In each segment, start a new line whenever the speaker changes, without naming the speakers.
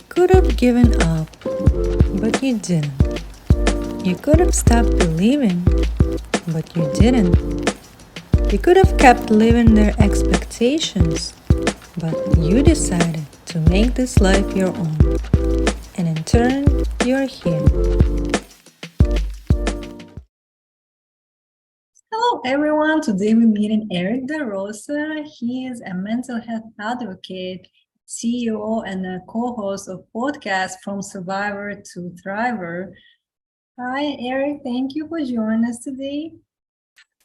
could have given up, but you didn't. You could have stopped believing, but you didn't. You could have kept living their expectations, but you decided to make this life your own. And in turn, you're here. Hello, everyone. Today we're meeting Erik DaRosa. He is a mental health advocate, CEO, and a co-host of podcasts From Survivor to Thriver. Hi, Erik. Thank you for joining us today.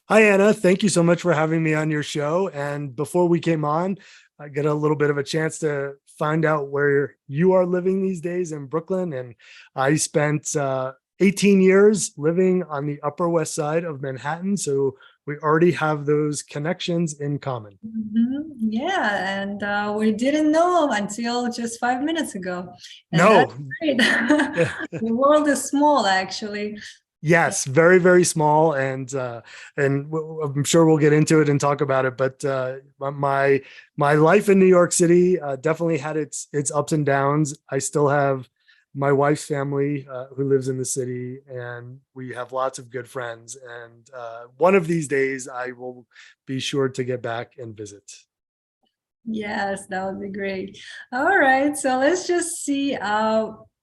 Hi, Anna. Thank you so much for having me on your show. And before we came on, I got a little bit of a chance to find out where you are living these days in Brooklyn. And I spent 18 years living on the Upper West Side of Manhattan. So we already have those connections in common.
Yeah, and we didn't know until just 5 minutes ago. And
No.
that's great. The world is small, actually.
Yes, very, very small, and I'm sure we'll get into it and talk about it. But my life in New York City definitely had its ups and downs. I still have my wife's family who lives in the city, and we have lots of good friends. And one of these days, I will be sure to get back and visit.
Yes, that would be great. All right, so let's just see.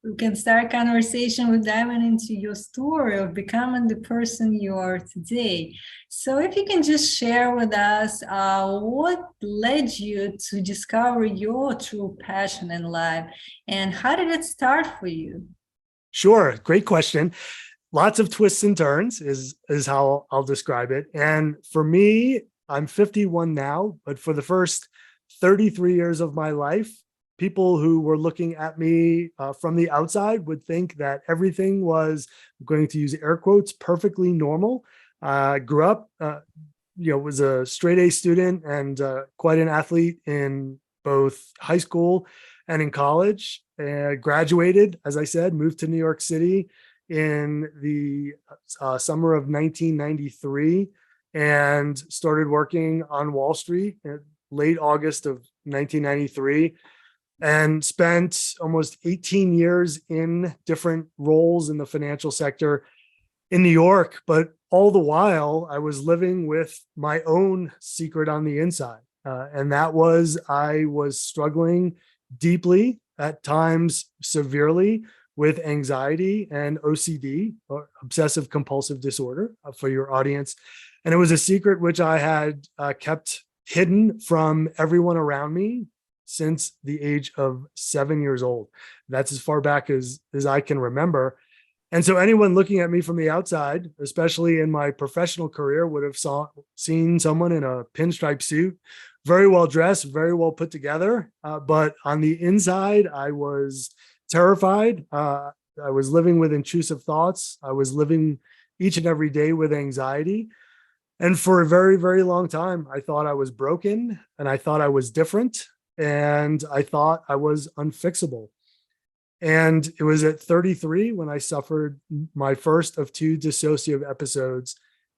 We can start conversation with diving into your story of becoming the person you are today. So if you can just share with us what led you to discover your true passion in life, and how did it start for you?
Sure, great question. Lots of twists and turns is how I'll describe it. And for me, I'm 51 now, but for the first 33 years of my life, people who were looking at me from the outside would think that everything was, I'm going to use air quotes, perfectly normal. Grew up, was a straight A student and quite an athlete in both high school and in college. Graduated, as I said, moved to New York City in the summer of 1993 and started working on Wall Street in late August of 1993. And spent almost 18 years in different roles in the financial sector in New York. But all the while, I was living with my own secret on the inside. And that was I was struggling deeply, at times severely, with anxiety and OCD, or obsessive compulsive disorder, for your audience. And it was a secret which I had kept hidden from everyone around me since the age of 7 years old. That's as far back as I can remember. And so anyone looking at me from the outside, especially in my professional career, would have seen someone in a pinstripe suit, very well dressed, very well put together. But on the inside, I was terrified. I was living with intrusive thoughts. I was living each and every day with anxiety. And for a very, very long time, I thought I was broken and I thought I was different. And I thought I was unfixable. And it was at 33 when I suffered my first of 2 dissociative episodes.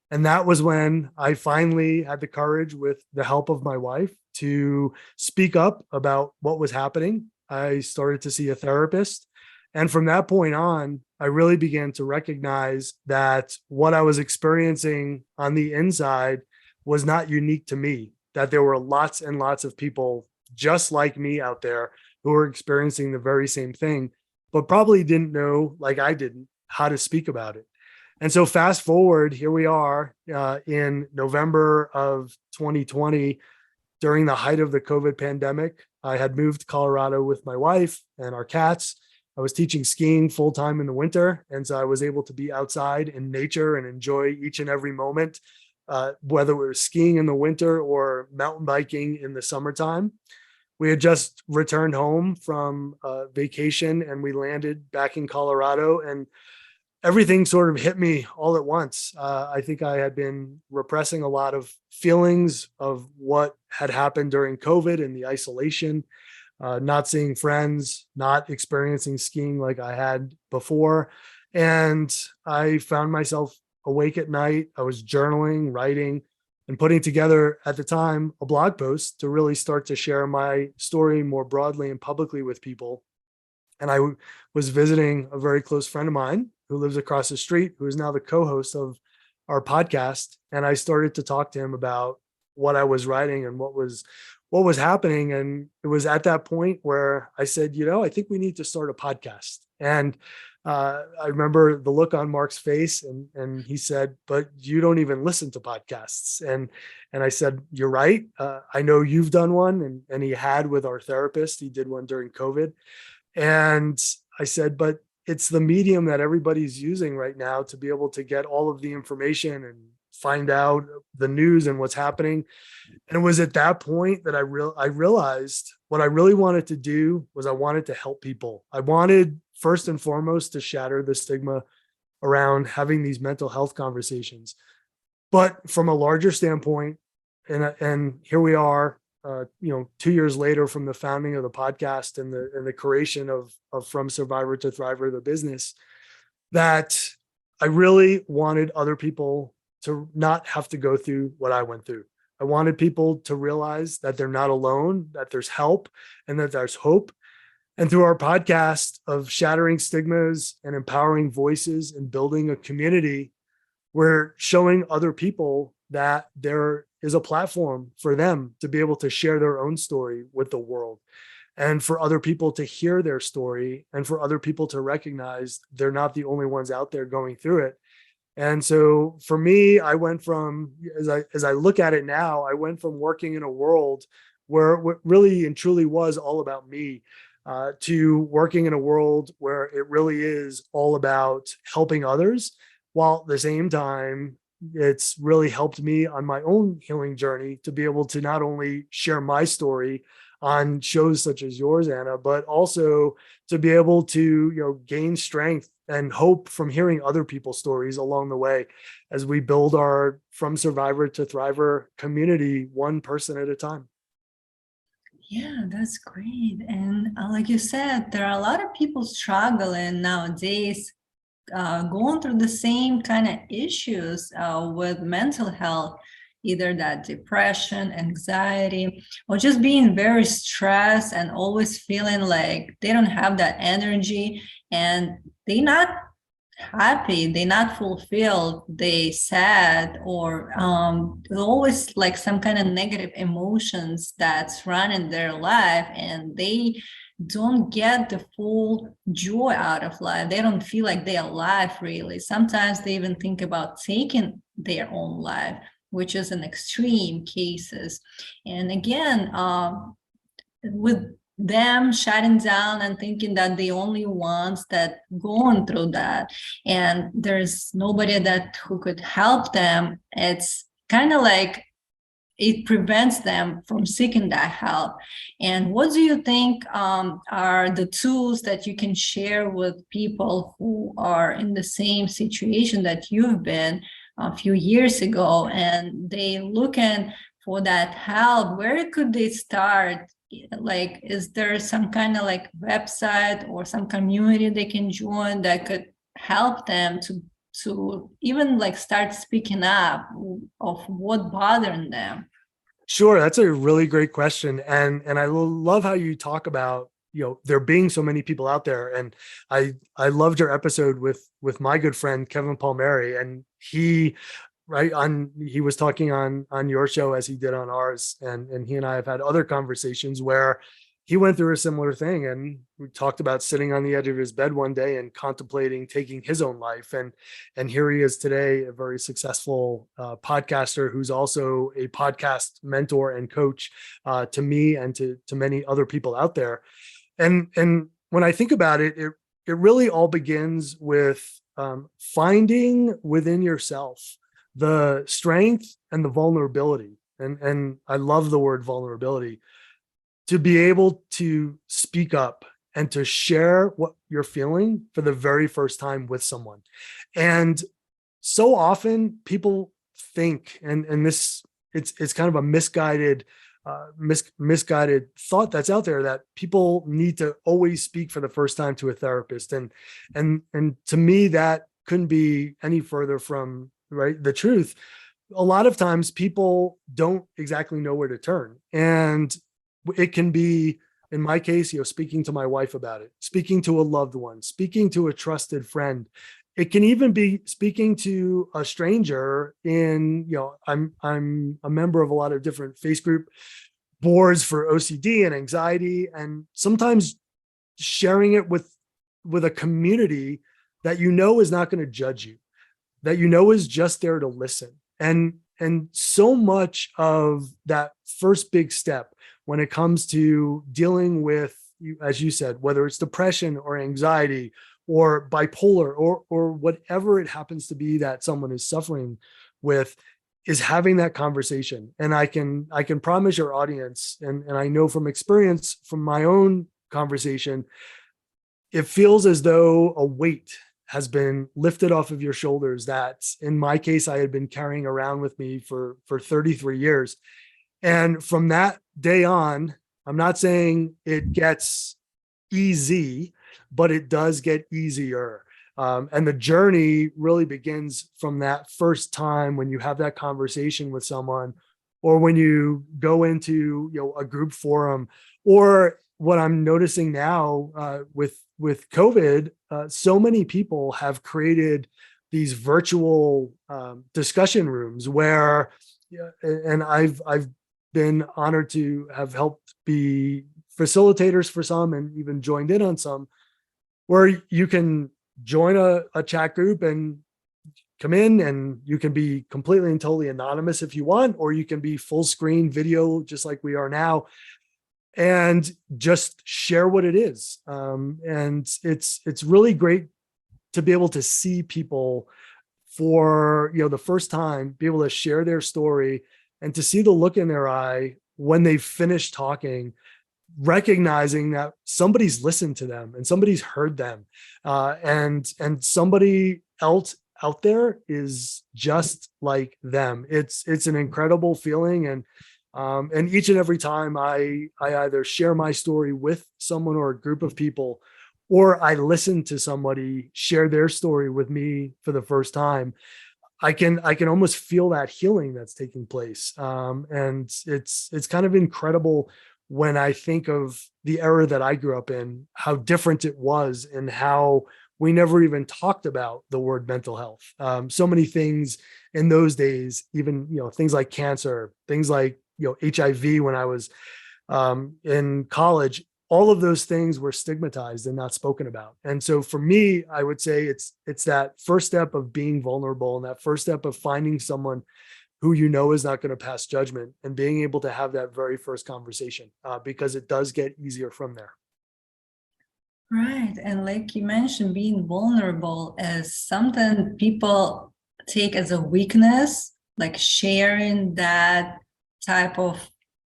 And that was when I finally had the courage, with the help of my wife, to speak up about what was happening. I started to see a therapist. And from that point on, I really began to recognize that what I was experiencing on the inside was not unique to me, that there were lots and lots of people just like me out there who were experiencing the very same thing, but probably didn't know, like I didn't, how to speak about it. And so fast forward, here we are in November of 2020, during the height of the COVID pandemic. I had moved to Colorado with my wife and our cats. I was teaching skiing full time in the winter. And so I was able to be outside in nature and enjoy each and every moment, whether it was skiing in the winter or mountain biking in the summertime. We had just returned home from vacation and we landed back in Colorado, and everything sort of hit me all at once. I think I had been repressing a lot of feelings of what had happened during COVID and the isolation, not seeing friends, not experiencing skiing like I had before. And I found myself awake at night. I was journaling, writing, and putting together, at the time, a blog post to really start to share my story more broadly and publicly with people. And was visiting a very close friend of mine who lives across the street, who is now the co-host of our podcast. And I started to talk to him about what I was writing and what was happening. And it was at that point where I said, I think we need to start a podcast. And I remember the look on Mark's face, and he said, "But you don't even listen to podcasts." And I said, "You're right. I know you've done one," and he had with our therapist. He did one during COVID. And I said, "But it's the medium that everybody's using right now to be able to get all of the information and find out the news and what's happening." And it was at that point that I realized what I really wanted to do was I wanted to help people. I wanted, first and foremost, to shatter the stigma around having these mental health conversations. But from a larger standpoint, and here we are, 2 years later from the founding of the podcast and the creation of From Survivor to Thriver, the business, that I really wanted other people to not have to go through what I went through. I wanted people to realize that they're not alone, that there's help, and that there's hope. And through our podcast of shattering stigmas and empowering voices and building a community, we're showing other people that there is a platform for them to be able to share their own story with the world, and for other people to hear their story, and for other people to recognize they're not the only ones out there going through it. And so for me, I went from, as I look at it now, I went from working in a world where what really and truly was all about me, to working in a world where it really is all about helping others, while at the same time, it's really helped me on my own healing journey to be able to not only share my story on shows such as yours, Anna, but also to be able to, gain strength and hope from hearing other people's stories along the way as we build our From Survivor to Thriver community, one person at a time.
Yeah, that's great. And like you said, there are a lot of people struggling nowadays, going through the same kind of issues with mental health, either that depression, anxiety, or just being very stressed and always feeling like they don't have that energy, and they're not happy, they're not fulfilled, they sad, or always like some kind of negative emotions that's running their life, and they don't get the full joy out of life. They don't feel like they're alive, really. Sometimes they even think about taking their own life, which is in extreme cases. And again, with them shutting down and thinking that the only ones that going through that, and there's nobody that who could help them, it's kind of like it prevents them from seeking that help. And what do you think are the tools that you can share with people who are in the same situation that you've been a few years ago, and they looking for that help? Where could they start? Like, is there some kind of like website or some community they can join that could help them to even like start speaking up of what bothering them?
Sure, that's a really great question, and I love how you talk about, there being so many people out there. And I loved your episode with my good friend Kevin Palmieri, and he was talking on your show as he did on ours, and he and I have had other conversations where he went through a similar thing, and we talked about sitting on the edge of his bed one day and contemplating taking his own life. And here he is today, a very successful podcaster who's also a podcast mentor and coach to me and to many other people out there. And when I think about it, it really all begins with finding within yourself the strength and the vulnerability. And I love the word vulnerability, to be able to speak up and to share what you're feeling for the very first time with someone. And so often people think, and this, it's kind of a misguided thought that's out there, that people need to always speak for the first time to a therapist. And to me, that couldn't be any further from the truth. A lot of times people don't exactly know where to turn, and it can be in my case, speaking to my wife about it, speaking to a loved one, speaking to a trusted friend. It can even be speaking to a stranger in, I'm a member of a lot of different face group boards for OCD and anxiety, and sometimes sharing it with a community that is not going to judge you, that is just there to listen. And so much of that first big step when it comes to dealing with, as you said, whether it's depression or anxiety or bipolar or whatever it happens to be that someone is suffering with, is having that conversation. And I can promise your audience, and I know from experience from my own conversation, it feels as though a weight has been lifted off of your shoulders that, in my case, I had been carrying around with me for 33 years. And from that day on, I'm not saying it gets easy, but it does get easier. And the journey really begins from that first time when you have that conversation with someone, or when you go into a group forum, or what I'm noticing now with COVID, so many people have created these virtual discussion rooms where, and I've been honored to have helped be facilitators for some and even joined in on some, where you can join a chat group and come in, and you can be completely and totally anonymous if you want, or you can be full screen video, just like we are now, and just share what it is. And it's really great to be able to see people for, the first time, be able to share their story, and to see the look in their eye when they finish talking, recognizing that somebody's listened to them and somebody's heard them, and somebody else out there is just like them. It's an incredible feeling. And each and every time I either share my story with someone or a group of people, or I listen to somebody share their story with me for the first time, I can almost feel that healing that's taking place. And it's kind of incredible when I think of the era that I grew up in, how different it was, and how we never even talked about the word mental health. So many things in those days, even, things like cancer, things like, HIV when I was in college, all of those things were stigmatized and not spoken about. And so for me, I would say it's that first step of being vulnerable, and that first step of finding someone who is not going to pass judgment, and being able to have that very first conversation, because it does get easier from there.
Right. And like you mentioned, being vulnerable as something people take as a weakness, like sharing that type of,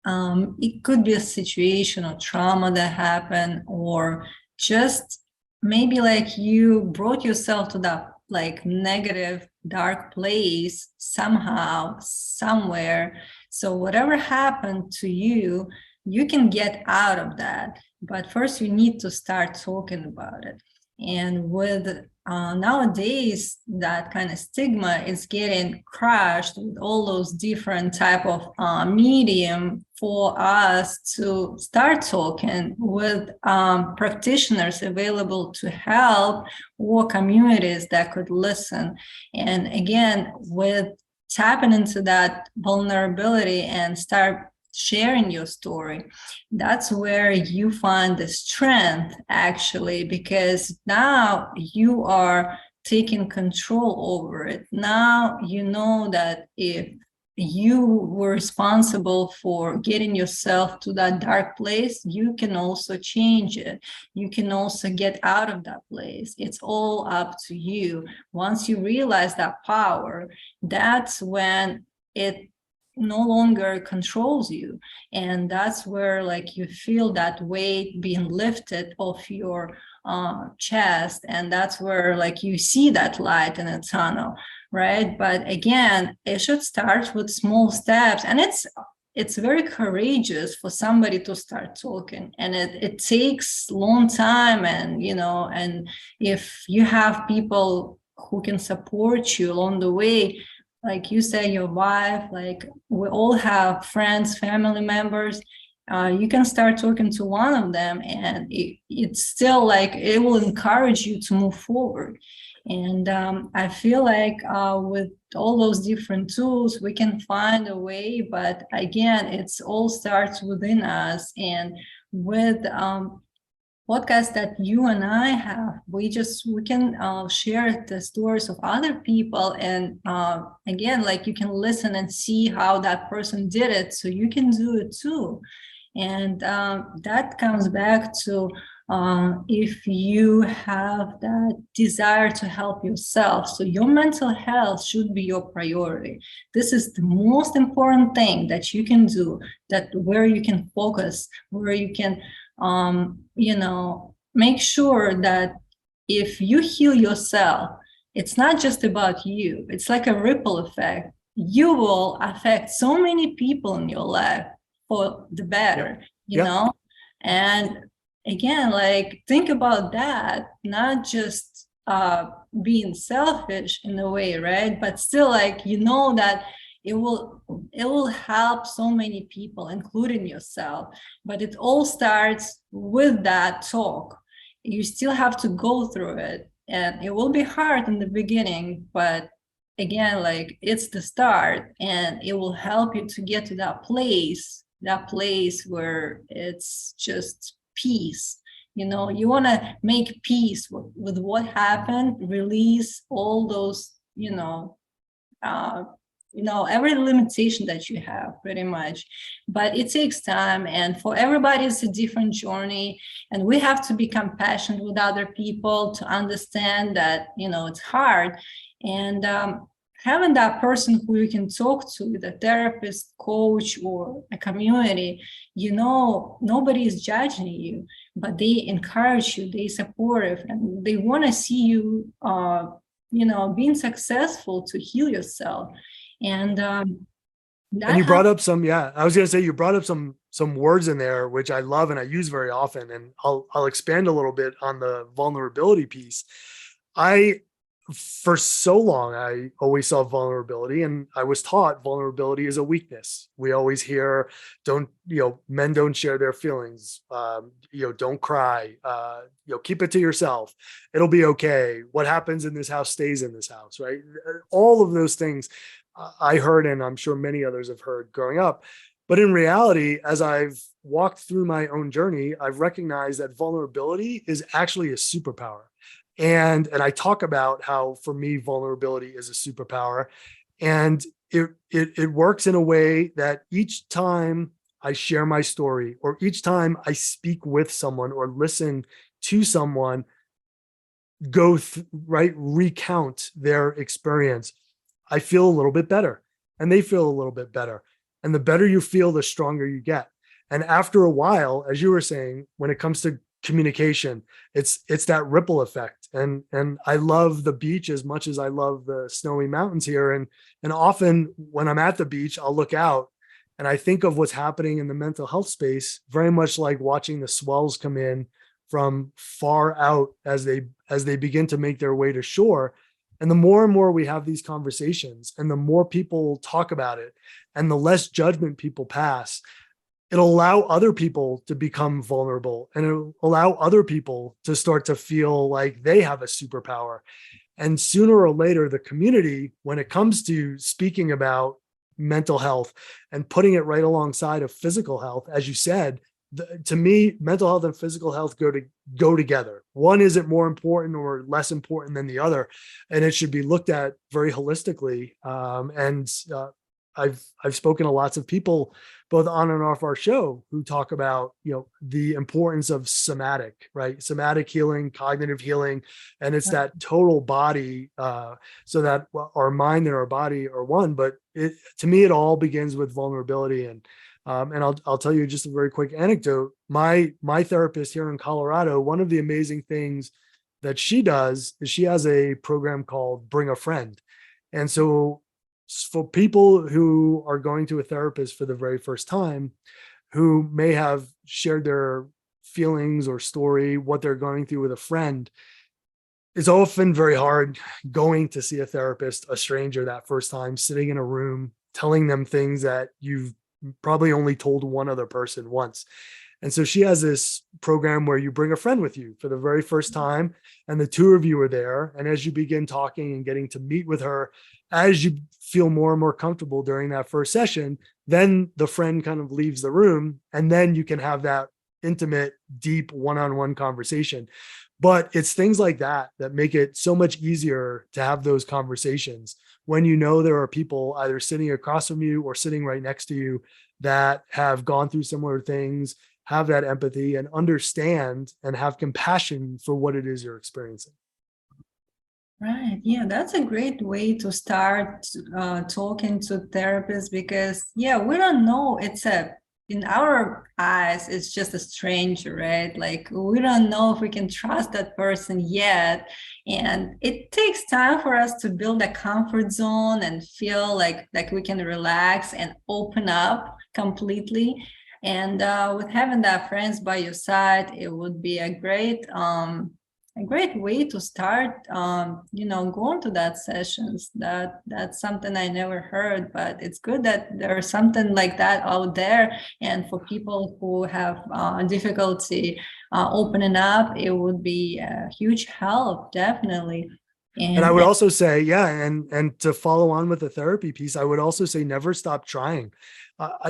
it could be a situation or trauma that happened, or just maybe like you brought yourself to that like negative, dark place somehow, somewhere. So whatever happened to you, you can get out of that. But first, you need to start talking about it. And with nowadays, that kind of stigma is getting crushed with all those different type of medium for us to start talking with practitioners available to help, or communities that could listen. And again, with tapping into that vulnerability and start sharing your story, that's where you find the strength, actually, because now you are taking control over it. Now you know that if you were responsible for getting yourself to that dark place, you can also change it. You can also get out of that place. It's all up to you. Once you realize that power, that's when it no longer controls you, and that's where like you feel that weight being lifted off your chest, and that's where like you see that light in a tunnel, right? But again, it should start with small steps, and it's very courageous for somebody to start talking, and it takes long time, and and if you have people who can support you along the way, like you say, your wife, like we all have friends, family members, You can start talking to one of them, and it's still like it will encourage you to move forward. And I feel like with all those different tools, we can find a way. But again, it's all starts within us. And with podcast that you and I have, we can share the stories of other people, and again, like you can listen and see how that person did it, so you can do it too. And that comes back to if you have that desire to help yourself, so your mental health should be your priority. This is the most important thing that you can do, that where you can focus, where you can make sure that if you heal yourself, it's not just about you. It's like a ripple effect. You will affect so many people in your life for the better, you know? And again, like think about that, not just being selfish in a way, right? But still, like, that it will help so many people, including yourself. But it all starts with that talk. You still have to go through it, and it will be hard in the beginning, but again, like it's the start, and it will help you to get to that place where it's just peace. You want to make peace with what happened, release all those, every limitation that you have, pretty much. But it takes time, and for everybody it's a different journey, and we have to be compassionate with other people to understand that it's hard. And having that person who you can talk to, the therapist, coach, or a community, nobody is judging you, but they encourage you, they supportive, and they want to see you being successful to heal yourself. And
and you brought up I was going to say, you brought up some words in there, which I love and I use very often. And I'll expand a little bit on the vulnerability piece. For so long, I always saw vulnerability, and I was taught vulnerability is a weakness. We always hear, men don't share their feelings. Don't cry. Keep it to yourself. It'll be okay. What happens in this house stays in this house, right? All of those things I heard, and I'm sure many others have heard growing up. But in reality, as I've walked through my own journey, I've recognized that vulnerability is actually a superpower. And I talk about how, for me, vulnerability is a superpower. And it works in a way that each time I share my story, or each time I speak with someone or listen to someone recount their experience, I feel a little bit better, and they feel a little bit better. And the better you feel, the stronger you get. And after a while, as you were saying, when it comes to communication, it's that ripple effect. And I love the beach as much as I love the snowy mountains here. And often when I'm at the beach, I'll look out and I think of what's happening in the mental health space, very much like watching the swells come in from far out as they begin to make their way to shore. And the more and more we have these conversations, and the more people talk about it, and the less judgment people pass, it'll allow other people to become vulnerable, and it'll allow other people to start to feel like they have a superpower. And sooner or later, the community, when it comes to speaking about mental health and putting it right alongside of physical health, as you said, to me, mental health and physical health go together. One isn't more important or less important than the other, and it should be looked at very holistically. I've spoken to lots of people, both on and off our show, who talk about the importance of somatic healing, cognitive healing, and it's that total body, so that our mind and our body are one. But to me, it all begins with vulnerability. And I'll tell you just a very quick anecdote. My therapist here in Colorado, one of the amazing things that she does is she has a program called Bring a Friend. And so for people who are going to a therapist for the very first time, who may have shared their feelings or story, what they're going through with a friend, it's often very hard going to see a therapist, a stranger, that first time, sitting in a room, telling them things that you've probably only told one other person once. And so she has this program where you bring a friend with you for the very first time, and the two of you are there. And as you begin talking and getting to meet with her, as you feel more and more comfortable during that first session, then the friend kind of leaves the room, and then you can have that intimate, deep one-on-one conversation. But it's things like that that make it so much easier to have those conversations when you know there are people either sitting across from you or sitting right next to you that have gone through similar things, have that empathy and understand and have compassion for what it is you're experiencing.
Right. Yeah, that's a great way to start talking to therapists because, yeah, we don't know. In our eyes, it's just a stranger, right? Like we don't know if we can trust that person yet. And it takes time for us to build a comfort zone and feel like we can relax and open up completely. And with having that friends by your side, it would be a great way to start going to that sessions. That's something I never heard, but it's good that there's something like that out there. And for people who have difficulty opening up, it would be a huge help, definitely.
And I
And
would also say, yeah, and to follow on with the therapy piece, I would also say never stop trying.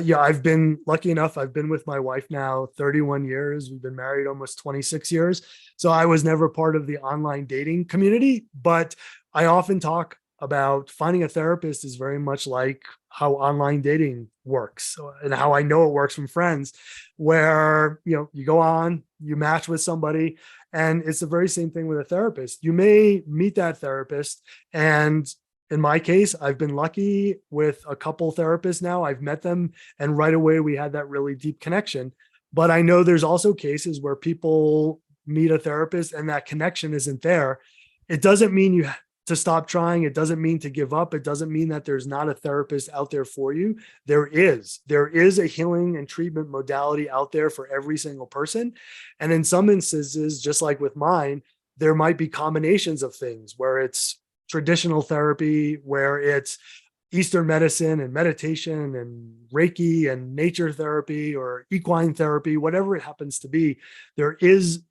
Yeah, I've been lucky enough. I've been with my wife now 31 years. We've been married almost 26 years. So I was never part of the online dating community, but I often talk about finding a therapist is very much like how online dating works and how I know it works from friends, where you go on, you match with somebody, and it's the very same thing with a therapist. You may meet that therapist, and in my case, I've been lucky with a couple therapists now. I've met them, and right away we had that really deep connection. But I know there's also cases where people meet a therapist and that connection isn't there. It doesn't mean you to stop trying. It doesn't mean to give up. It doesn't mean that there's not a therapist out there for you. There is a healing and treatment modality out there for every single person. And in some instances, just like with mine, there might be combinations of things where it's traditional therapy, where it's Eastern medicine and meditation and Reiki and nature therapy or equine therapy, whatever it happens to be. There is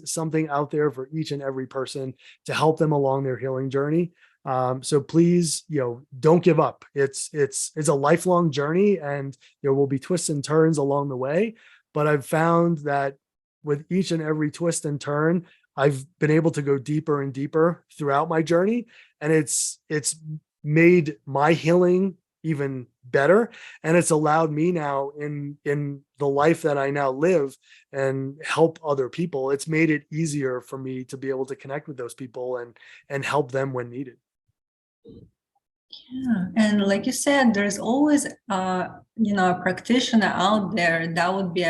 something out there for each and every person to help them along their healing journey. So please, don't give up. It's a lifelong journey, and there will be twists and turns along the way. But I've found that with each and every twist and turn, I've been able to go deeper and deeper throughout my journey, and it's made my healing even better, and it's allowed me now in the life that I now live and help other people. It's made it easier for me to be able to connect with those people and help them when needed.
yeah, and like you said, there's always a practitioner out there that would be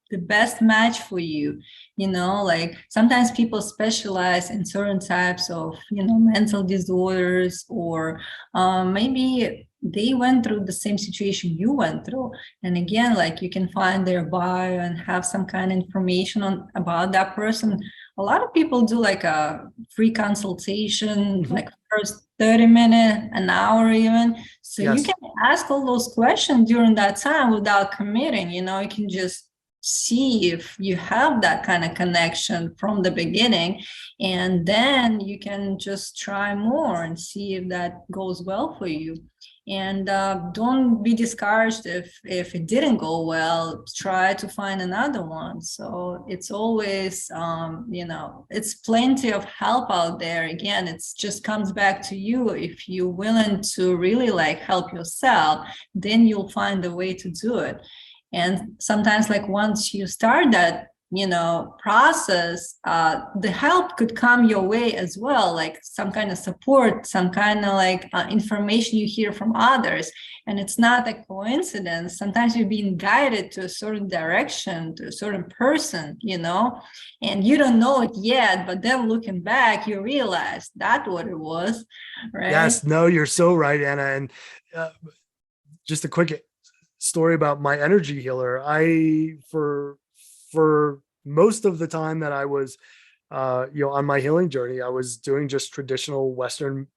the best match for you. Like sometimes people specialize in certain types of mental disorders, or maybe they went through the same situation you went through. And again, like you can find their bio and have some kind of information about that person. A lot of people do like a free consultation, like first 30 minutes, an hour even. So you
Yes.
can ask all those questions during that time without committing. You can just see if you have that kind of connection from the beginning, and then you can just try more and see if that goes well for you. And don't be discouraged if it didn't go well. Try to find another one. So it's always it's plenty of help out there. Again, it's just comes back to you. If you're willing to really like help yourself, then you'll find a way to do it. And sometimes like once you start that process, the help could come your way as well, like some kind of support, some kind of like information you hear from others. And it's not a coincidence. Sometimes you're being guided to a certain direction, to a certain person, and you don't know it yet, but then looking back, you realize that's what it was, right?
Yes, no, you're so right, Anna. And just a quick story about my energy healer. For most of the time that I was on my healing journey, I was doing just traditional Western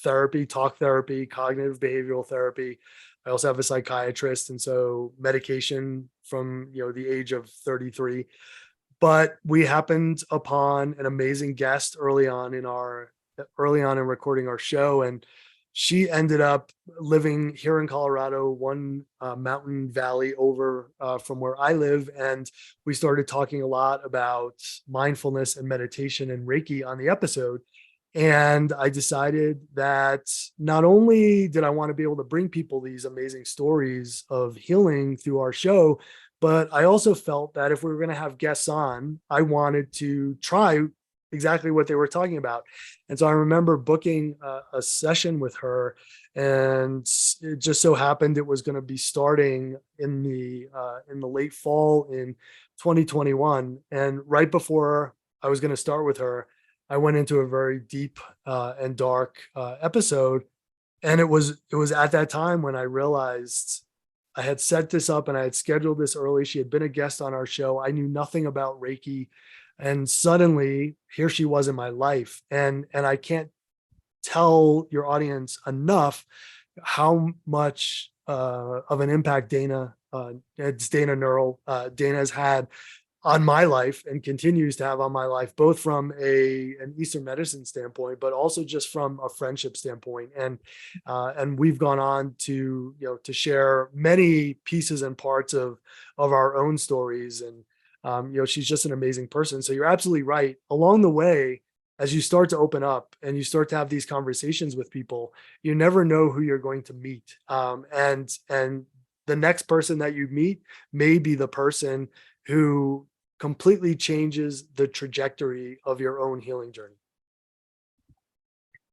therapy, talk therapy, cognitive behavioral therapy. I also have a psychiatrist, and so medication from the age of 33. But we happened upon an amazing guest early on in recording our show, and she ended up living here in Colorado, one mountain valley over from where I live. And we started talking a lot about mindfulness and meditation and Reiki on the episode. And I decided that not only did I want to be able to bring people these amazing stories of healing through our show, but I also felt that if we were going to have guests on, I wanted to try exactly what they were talking about. And so I remember booking a session with her, and it just so happened it was going to be starting in the late fall in 2021. And right before I was going to start with her, I went into a very deep and dark episode. And it was at that time when I realized I had set this up and I had scheduled this early. She had been a guest on our show. I knew nothing about Reiki. And suddenly here she was in my life. And I can't tell your audience enough how much of an impact Dana has had on my life and continues to have on my life, both from an Eastern medicine standpoint, but also just from a friendship standpoint. And we've gone on to share many pieces and parts of our own stories. And she's just an amazing person. So you're absolutely right. Along the way, as you start to open up and you start to have these conversations with people, you never know who you're going to meet. And the next person that you meet may be the person who completely changes the trajectory of your own healing journey.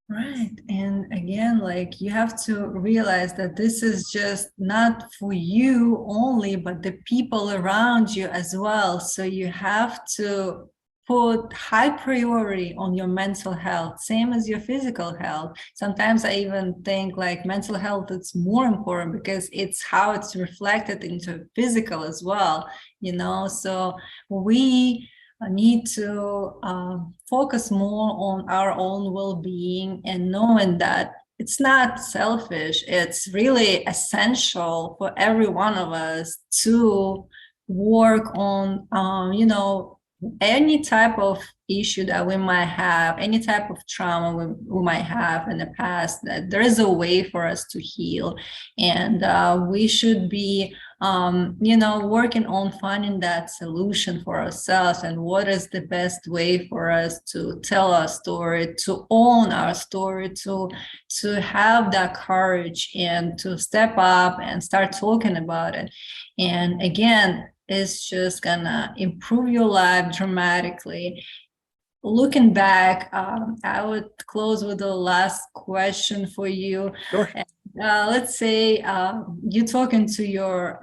Right. And again, like, you have to realize that this is just not for you only, but the people around you as well. So you have to put high priority on your mental health, same as your physical health. Sometimes I even think like mental health is more important because it's how it's reflected into physical as well, so we need to focus more on our own well-being, and knowing that it's not selfish, it's really essential for every one of us to work on any type of issue that we might have, any type of trauma we might have in the past, that there is a way for us to heal. And we should be working on finding that solution for ourselves, and what is the best way for us to tell our story, to own our story, to have that courage and to step up and start talking about it. And again, it's just gonna improve your life dramatically. Looking back, I would close with the last question for you.
Sure.
Let's say you're talking to your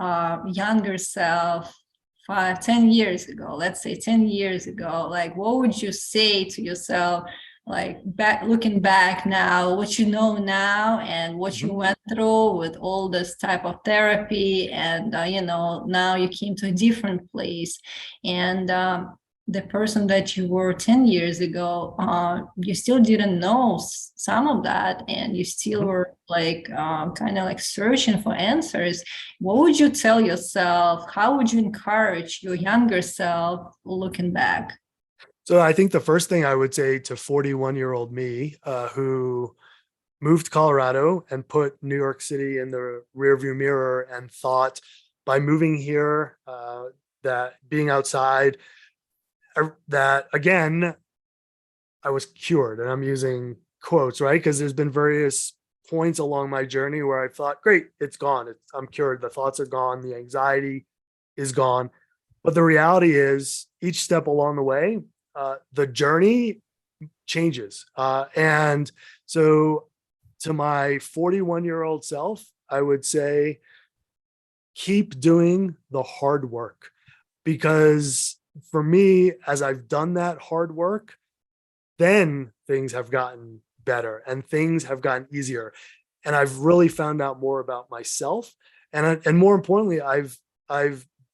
younger self 10 years ago, let's say 10 years ago, like, what would you say to yourself, like, looking back now, what you know now and what you went through with all this type of therapy, and now you came to a different place, and the person that you were 10 years ago, you still didn't know some of that, and you still were like kind of like searching for answers. What would you tell yourself? How would you encourage your younger self looking back?
So I think the first thing I would say to 41-year-old me, who moved to Colorado and put New York City in the rearview mirror and thought by moving here, that being outside, that again, I was cured. And I'm using quotes, right? Because there's been various points along my journey where I thought, great, it's gone. I'm cured. The thoughts are gone. The anxiety is gone. But the reality is, each step along the way, the journey changes. And so to my 41-year-old self, I would say, keep doing the hard work. Because for me, as I've done that hard work, then things have gotten better and things have gotten easier. And I've really found out more about myself. And more importantly, I've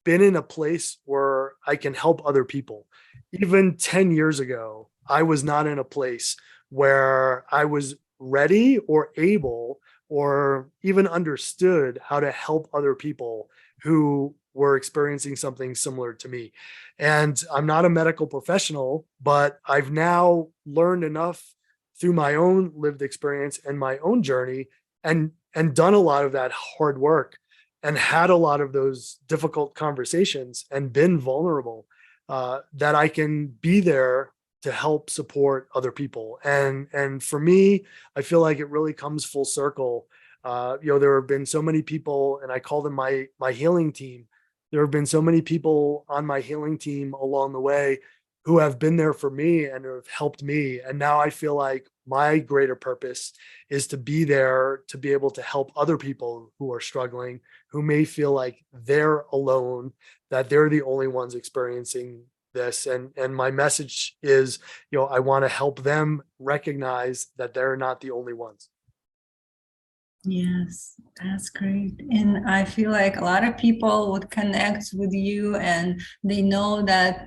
been in a place where I can help other people. Even 10 years ago, I was not in a place where I was ready or able or even understood how to help other people who were experiencing something similar to me. And I'm not a medical professional, but I've now learned enough through my own lived experience and my own journey, and done a lot of that hard work and had a lot of those difficult conversations and been vulnerable, that I can be there to help support other people. And for me, I feel like it really comes full circle. There have been so many people, and I call them my healing team. There have been so many people on my healing team along the way who have been there for me and have helped me. And now I feel like my greater purpose is to be there to be able to help other people who are struggling, who may feel like they're alone, that they're the only ones experiencing this. And my message is, I want to help them recognize that they're not the only ones.
Yes, that's great. And I feel like a lot of people would connect with you, and they know that,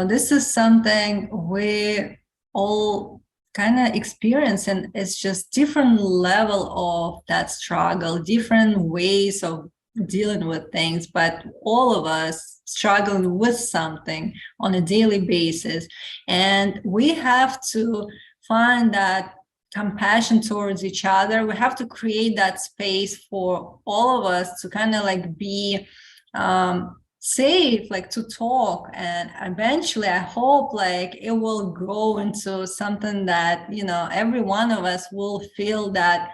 this is something we all kind of experience, and it's just different level of that struggle, different ways of dealing with things, but all of us struggling with something on a daily basis. And we have to find that compassion towards each other. We have to create that space for all of us to kind of like be safe, like to talk. And eventually I hope like it will grow into something that, every one of us will feel that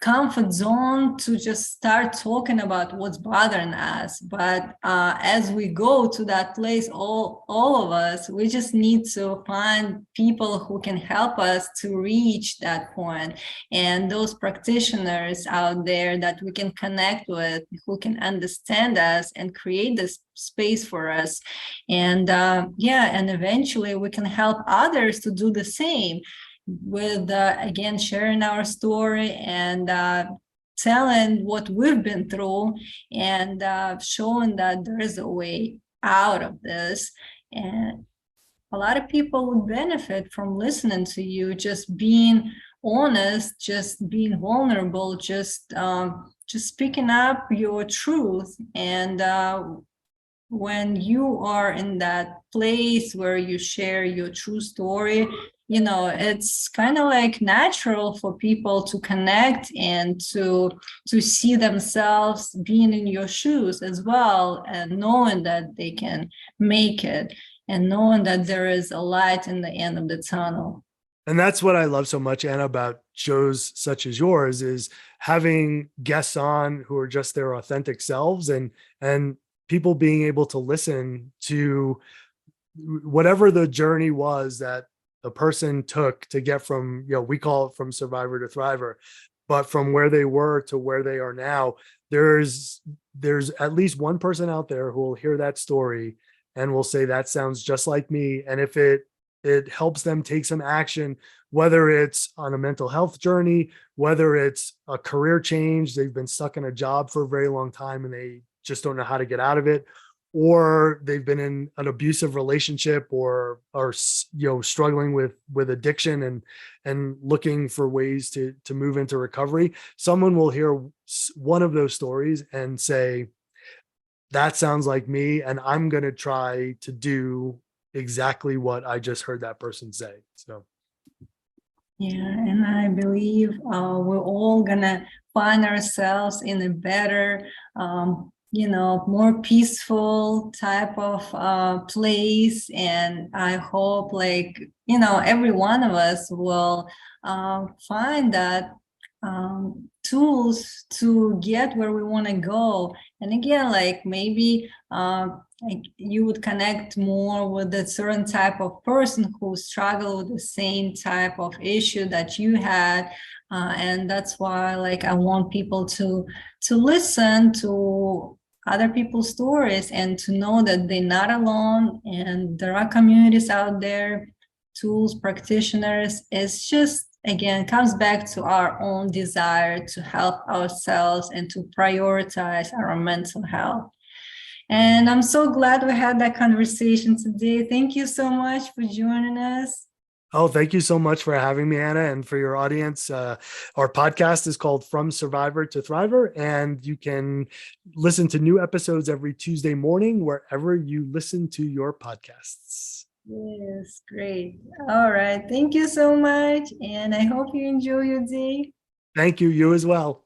comfort zone to just start talking about what's bothering us. But as we go to that place, all of us, we just need to find people who can help us to reach that point, and those practitioners out there that we can connect with, who can understand us and create this space for us. And and eventually we can help others to do the same, with again sharing our story and telling what we've been through, and showing that there is a way out of this. And a lot of people would benefit from listening to you, just being honest, just being vulnerable, just speaking up your truth. And when you are in that place where you share your true story, it's kind of like natural for people to connect and to see themselves being in your shoes as well, and knowing that they can make it, and knowing that there is a light in the end of the tunnel.
And that's what I love so much, Anna, about shows such as yours, is having guests on who are just their authentic selves, and people being able to listen to whatever the journey was that the person took to get from, we call it from survivor to thriver, but from where they were to where they are now. There's at least one person out there who will hear that story and will say, that sounds just like me. And if it helps them take some action, whether it's on a mental health journey, whether it's a career change, they've been stuck in a job for a very long time and they just don't know how to get out of it, or they've been in an abusive relationship, or struggling with addiction and looking for ways to move into recovery. Someone will hear one of those stories and say, that sounds like me, and I'm going to try to do exactly what I just heard that person say. So
yeah, and I believe we're all gonna find ourselves in a better more peaceful type of place. And I hope every one of us will find that tools to get where we want to go. And again, maybe you would connect more with a certain type of person who struggle with the same type of issue that you had. And that's why I want people to listen to other people's stories and to know that they're not alone, and there are communities out there, tools, practitioners. It's just, again, comes back to our own desire to help ourselves and to prioritize our mental health. And I'm so glad we had that conversation today. Thank you so much for joining us.
Oh, thank you so much for having me, Anna, and for your audience. Our podcast is called From Survivor to Thriver, and you can listen to new episodes every Tuesday morning wherever you listen to your podcasts.
Yes, great. All right. Thank you so much. And I hope you enjoy your day.
Thank you. You as well.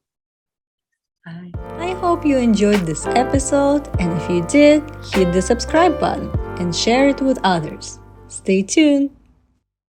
Bye. I hope you enjoyed this episode. And if you did, hit the subscribe button and share it with others. Stay tuned.